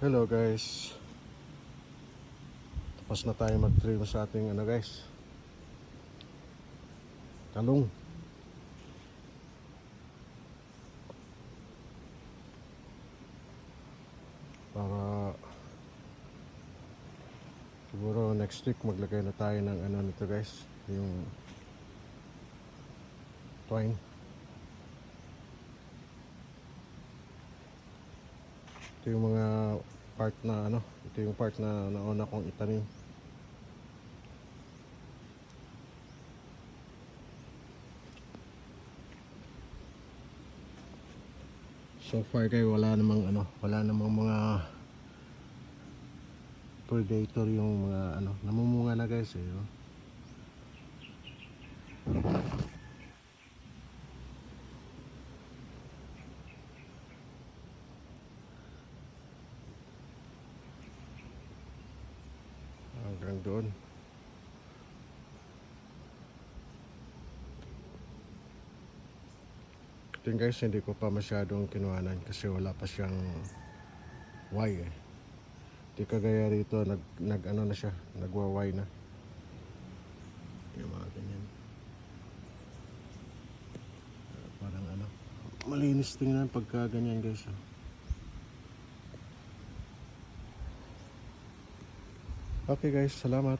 Hello guys, tapos na tayo mag-trim sa ating guys, talong. Para siguro next week maglagay na tayo ng nito guys, yung twine. Ito yung mga part na ito yung part na nauna kong itanim. So far guys, wala namang mga predator yung mga namumunga na guys eh. Hanggang doon. Ito guys, hindi ko pa masyadong kinuhanan kasi wala pa siyang Y eh. Di kagaya rito, nag na siya, nagwa-Y na. Yung mga ganyan. Parang malinis tingnan pagka ganyan guys. Okay guys, salamat.